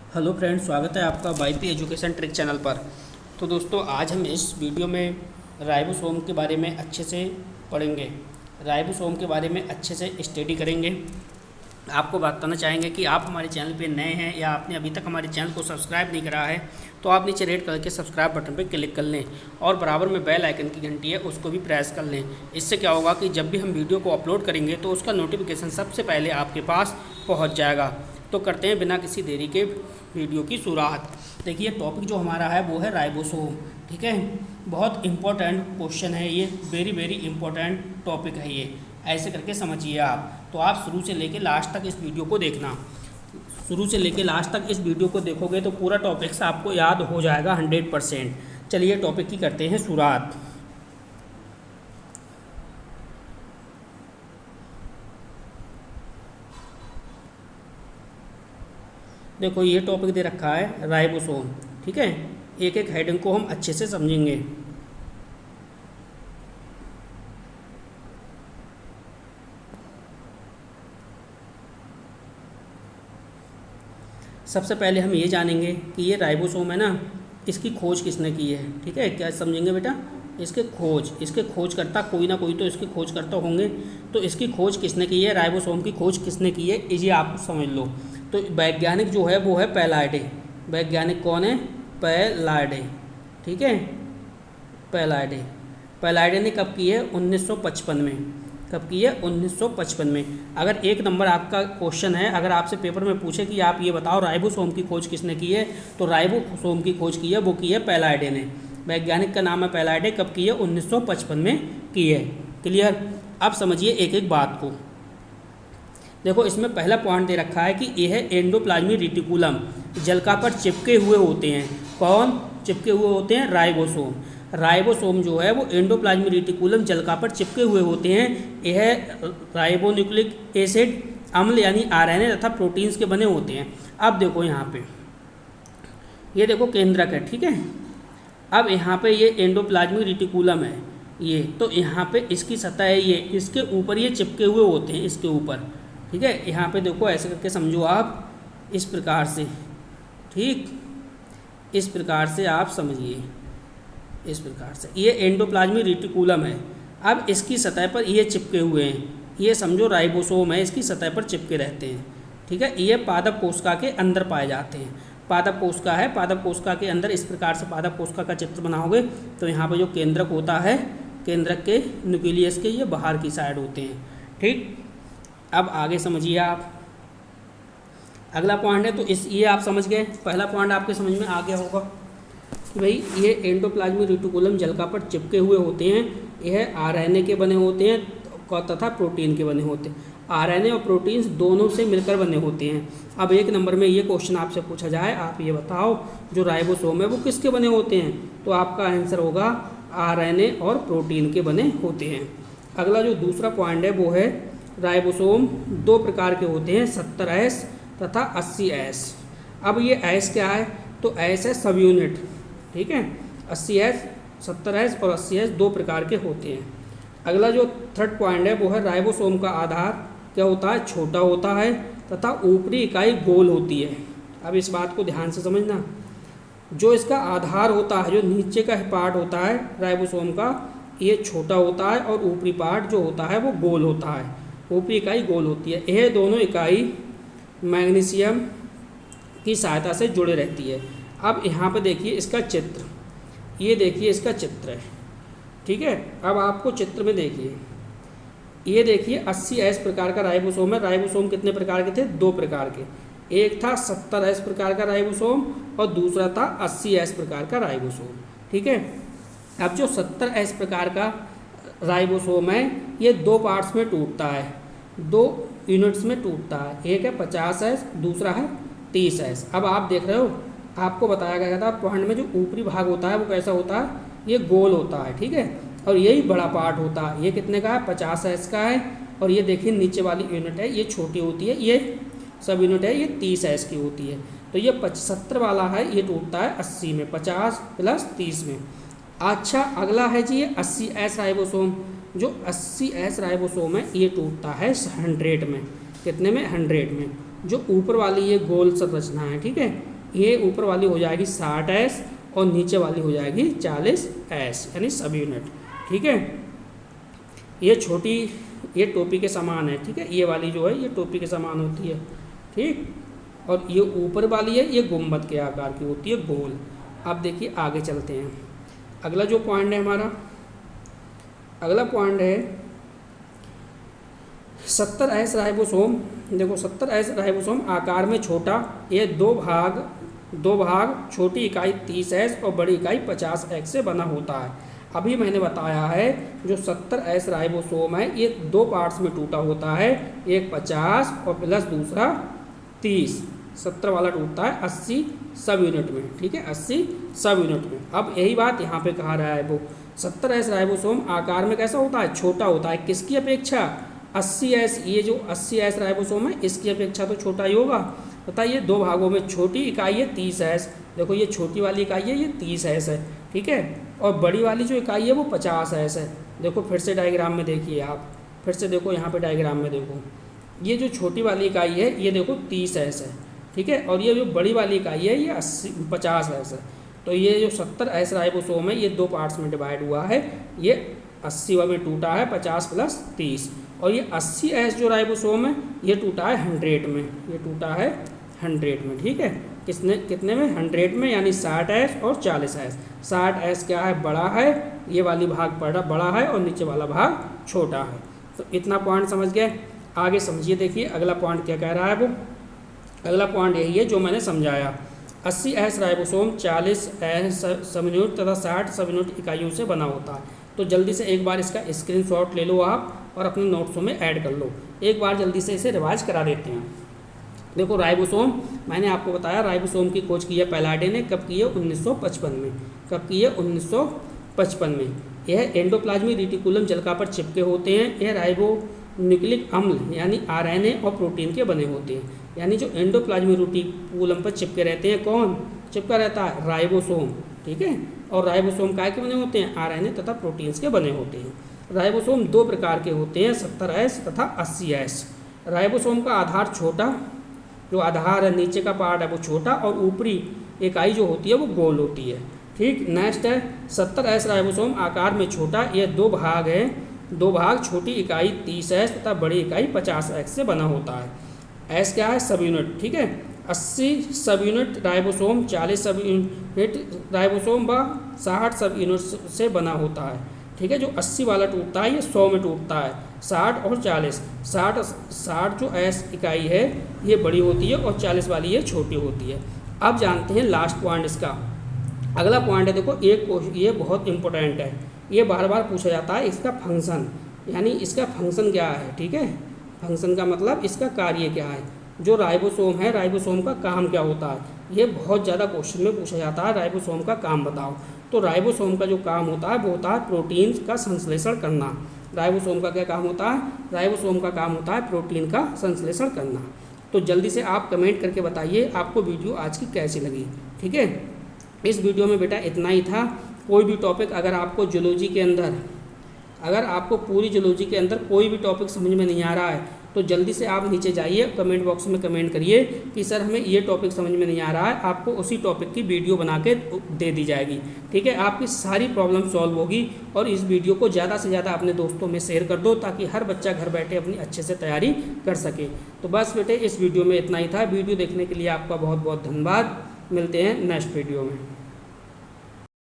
Hello friends, स्वागत है आपका वाईपी एजुकेशन ट्रिक चैनल पर। तो दोस्तों, आज हम इस वीडियो में राइबोसोम के बारे में अच्छे से पढ़ेंगे। राइबोसोम के बारे में अच्छे से स्टडी करेंगे। आपको बताना चाहेंगे कि आप हमारे चैनल पे नए हैं या आपने अभी तक हमारे चैनल को सब्सक्राइब नहीं करा है तो आप नीचे रेड कलर के सब्सक्राइब बटन पर क्लिक कर लें और बराबर में बेल आइकन की घंटी है उसको भी प्रेस कर लें। इससे क्या होगा कि जब भी हम वीडियो को अपलोड करेंगे तो उसका नोटिफिकेशन सबसे पहले आपके पास पहुँच जाएगा। तो करते हैं बिना किसी देरी के वीडियो की शुरुआत। देखिए, टॉपिक जो हमारा है वो है राइबोसोम। ठीक है, बहुत इम्पोर्टेंट क्वेश्चन है ये, वेरी इम्पोर्टेंट टॉपिक है ये। ऐसे करके समझिए आप। तो आप शुरू से लेके लास्ट तक इस वीडियो को देखना। शुरू से लेके लास्ट तक इस वीडियो को देखोगे तो पूरा टॉपिक्स आपको याद हो जाएगा 100%। चलिए टॉपिक की करते हैं शुरुआत। देखो, ये टॉपिक दे रखा है राइबोसोम। ठीक है, एक एक हेडिंग को हम अच्छे से समझेंगे। सबसे पहले हम ये जानेंगे कि ये राइबोसोम है ना, इसकी खोज किसने की है। ठीक है, क्या समझेंगे बेटा? इसके खोजकर्ता कोई ना कोई तो इसके खोजकर्ता होंगे। तो इसकी खोज किसने की है, राइबोसोम की खोज किसने की है, ये आप समझ लो। तो वैज्ञानिक जो है वो है पैलाइडे। वैज्ञानिक कौन है? पैलाइडे। ठीक है, पैलाइडे ने कब की है? 1955 में। कब की है? 1955 में। अगर एक नंबर आपका क्वेश्चन है, अगर आपसे पेपर में पूछे कि आप ये बताओ राइबोसोम की खोज किसने की है, तो राइबोसोम की खोज की है वो की है पैलाइडे ने। वैज्ञानिक का नाम है पैलाइडे। कब की है? 1955 में की है। क्लियर? अब समझिए एक एक बात को। देखो, इसमें पहला पॉइंट दे रखा है कि यह है एंडोप्लाज्मिक रेटिकुलम, जलका पर चिपके हुए होते हैं। कौन चिपके हुए होते हैं? राइबोसोम। राइबोसोम जो है वो एंडोप्लाज्मिक रेटिकुलम जलका पर चिपके हुए होते हैं। यह राइबोन्यूक्लिक एसिड, अम्ल यानी आरएनए तथा प्रोटीन्स के बने होते हैं। अब देखो यहाँ पे, ये देखो केंद्रक है। ठीक है, अब यहाँ पे ये एंडोप्लाज्मिक रेटिकुलम है ये, तो यहाँ पे इसकी सतह है ये, इसके ऊपर ये चिपके हुए होते हैं, इसके ऊपर। ठीक है, यहाँ पे देखो ऐसे करके समझो आप, इस प्रकार से। ठीक, इस प्रकार से आप समझिए, इस प्रकार से ये एंडोप्लाज्मिक रेटिकुलम है। अब इसकी सतह पर ये चिपके हुए हैं, ये समझो राइबोसोम है, इसकी सतह पर चिपके रहते हैं। ठीक है, ये पादप कोशिका के अंदर पाए जाते हैं। पादप कोशिका है, पादप कोशिका के अंदर इस प्रकार से पादप कोशिका का चित्र बनाओगे तो यहाँ पर जो केंद्रक होता है, केंद्रक के न्यूक्लियस के ये बाहर की साइड होते हैं। ठीक, अब आगे समझिए आप। अगला पॉइंट है, तो ये आप समझ गए। पहला पॉइंट आपके समझ में आ गया होगा कि भाई ये एंडोप्लाज्मिक रेटिकुलम जलका पर चिपके हुए होते हैं। यह आरएनए के बने होते हैं तथा प्रोटीन के बने होते हैं। आरएनए और प्रोटीन्स दोनों से मिलकर बने होते हैं। अब एक नंबर में ये क्वेश्चन आपसे पूछा जाए, आप ये बताओ जो राइबोसोम है वो किसके बने होते हैं, तो आपका आंसर होगा आरएनए और प्रोटीन के बने होते हैं। अगला जो दूसरा पॉइंट है वो है राइबोसोम दो प्रकार के होते हैं, 70S तथा 80S। अब ये एस क्या है, तो एस है सब यूनिट। ठीक है, 80S, 70S और 80S दो प्रकार के होते हैं। अगला जो थर्ड पॉइंट है वो है राइबोसोम का आधार क्या होता है, छोटा होता है तथा ऊपरी इकाई गोल होती है। अब इस बात को ध्यान से समझना, जो इसका आधार होता है, जो नीचे का पार्ट होता है राइबोसोम का, ये छोटा होता है और ऊपरी पार्ट जो होता है वो गोल होता है। ऊपरी इकाई गोल होती है। यह दोनों इकाई मैग्नीशियम की सहायता से जुड़े रहती है। अब यहाँ पे देखिए इसका चित्र, ये देखिए इसका चित्र है। ठीक है, अब आपको चित्र में देखिए, ये देखिए 80S प्रकार का राइबोसोम है। राइबोसोम कितने प्रकार के थे? दो प्रकार के। एक था 70S प्रकार का राइबोसोम और दूसरा था 80S प्रकार का राइबोसोम। ठीक है, अब जो 70S प्रकार का राइबोसोम है ये दो पार्ट्स में टूटता है, दो यूनिट्स में टूटता है। एक है 50S, दूसरा है 30S। अब आप देख रहे हो, आपको बताया गया था पॉइंट में, जो ऊपरी भाग होता है वो कैसा होता है, ये गोल होता है। ठीक है, और यही बड़ा पार्ट होता है। ये कितने का है? 50S का है। और ये देखिए नीचे वाली यूनिट है, ये छोटी होती है, ये सब यूनिट है, ये 30S की होती है। तो ये 70 वाला है, ये टूटता है 80 में, 50 + 30 में। अच्छा, अगला है जी ये 80S राइबोसोम। जो 80S राइबोसोम है ये टूटता है 100 में। कितने में? 100 में। जो ऊपर वाली ये गोल संरचना है, ठीक है, ये ऊपर वाली हो जाएगी 60s और नीचे वाली हो जाएगी 40s, यानी सब यूनिट। ठीक है, ये छोटी, ये टोपी के समान है। ठीक है, ये वाली जो है ये टोपी के समान होती है। ठीक, और ये ऊपर वाली है ये गुंबद के आकार की होती है, गोल। अब देखिए आगे चलते हैं। अगला जो पॉइंट है हमारा, अगला पॉइंट है 70s राइबोसोम। देखो 70s राइबोसोम आकार में छोटा, ये दो भाग छोटी इकाई 30s और बड़ी इकाई 50x से बना होता है। अभी मैंने बताया है जो 70s राइबोसोम है ये दो पार्ट्स में टूटा होता है, एक 50 और प्लस दूसरा 30। 70 वाला टूटता है 80 सब यूनिट में। ठीक है, 80 सब यूनिट में। अब यही बात यहाँ पे कहा रहा है वो 70s राइबोसोम आकार में कैसा होता है, छोटा होता है। किसकी अपेक्षा, 80s, ये जो 80s राइबोसोम है इसकी अपेक्षा तो छोटा ही होगा। बताइए, दो भागों में छोटी इकाई है 30s। देखो ये छोटी वाली इकाई है ये 30s है। ठीक है, और बड़ी वाली जो इकाई है वो 50s है। देखो फिर से डायग्राम में देखिए आप, फिर से देखो यहाँ पे डायग्राम में देखो, ये जो छोटी वाली इकाई है ये देखो 30s है। ठीक है, और ये जो बड़ी वाली इकाई है ये 50s है। तो ये जो 70s राइबोसोम है ये दो पार्ट्स में डिवाइड हुआ है, ये 80 में टूटा है 50 प्लस 30, और ये 80s जो राइबोसोम है ये टूटा है 100 में, ये टूटा है 100 में। ठीक है, कितने में, 100 में, यानी 60s और 40s। 60s क्या है, बड़ा है, ये वाली भाग बड़ा है और नीचे वाला भाग छोटा है। तो इतना पॉइंट समझ गए। आगे समझिए, देखिए अगला पॉइंट क्या कह रहा है वो। अगला पॉइंट यही है जो मैंने समझाया। 80s राइबोसोम 40s सब यूनिट तथा 60 सब यूनिट इकाइयों से बना होता है। तो जल्दी से एक बार इसका स्क्रीनशॉट ले लो आप और अपने नोट्सों में ऐड कर लो। एक बार जल्दी से इसे रिवाइज करा देते हैं। देखो राइबोसोम, मैंने आपको बताया राइबोसोम की खोज की है पैलाडे ने। कब की है, 1955 में। कब की है, 1955 में। यह एंडोप्लाज्मिक रेटिकुलम जलका पर चिपके होते हैं। यह राइबोन्यूक्लिक अम्ल यानी RNA और प्रोटीन के बने होते हैं। यानी जो एंडोप्लाज्मिक रेटिकुलम पर चिपके रहते हैं, कौन चिपका रहता है, राइबोसोम। ठीक है, और राइबोसोम काय के बने होते हैं, RNA तथा प्रोटीन्स के बने होते हैं। राइबोसोम दो प्रकार के होते हैं, 70s तथा 80s। राइबोसोम का आधार छोटा, जो आधार है नीचे का पार्ट है वो छोटा, और ऊपरी इकाई जो होती है वो गोल होती है। ठीक, नेक्स्ट है 70s राइबोसोम आकार में छोटा, ये दो भाग है, दो भाग छोटी इकाई 30s तथा बड़ी इकाई 50x से बना होता है। एस क्या है, सब यूनिट। ठीक है, 80 सब यूनिट राइबोसोम, 40 सब यूनिट राइबोसोम व 60 सब यूनिट से बना होता है। ठीक है, जो 80 वाला टूटता है ये 100 में टूटता है। 60 और 40, 60 जो एस इकाई है ये बड़ी होती है और 40 वाली ये छोटी होती है। अब जानते हैं लास्ट पॉइंट इसका। अगला पॉइंट है, देखो एक ये बहुत इंपॉर्टेंट है, ये बार बार पूछा जाता है, इसका फंक्शन, यानी इसका फंक्शन क्या है। ठीक है, फंक्शन का मतलब इसका कार्य क्या है। जो राइबोसोम है, राइबोसोम का काम क्या होता है, ये बहुत ज़्यादा क्वेश्चन में पूछा जाता है, राइबोसोम का काम बताओ। तो राइबोसोम का जो काम होता है वो होता है प्रोटीन का संश्लेषण करना। राइबोसोम का क्या काम होता है, राइबोसोम का काम होता है प्रोटीन का संश्लेषण करना। तो जल्दी से आप कमेंट करके बताइए आपको वीडियो आज की कैसी लगी। ठीक है, इस वीडियो में बेटा इतना ही था। कोई भी टॉपिक अगर आपको जूलॉजी के अंदर, अगर आपको पूरी जूलॉजी के अंदर कोई भी टॉपिक समझ में नहीं आ रहा है तो जल्दी से आप नीचे जाइए, कमेंट बॉक्स में कमेंट करिए कि सर हमें ये टॉपिक समझ में नहीं आ रहा है, आपको उसी टॉपिक की वीडियो बना के दे दी जाएगी। ठीक है, आपकी सारी प्रॉब्लम सॉल्व होगी। और इस वीडियो को ज़्यादा से ज़्यादा अपने दोस्तों में शेयर कर दो ताकि हर बच्चा घर बैठे अपनी अच्छे से तैयारी कर सके। तो बस बेटे इस वीडियो में इतना ही था। वीडियो देखने के लिए आपका बहुत बहुत धन्यवाद। मिलते हैं नेक्स्ट वीडियो में।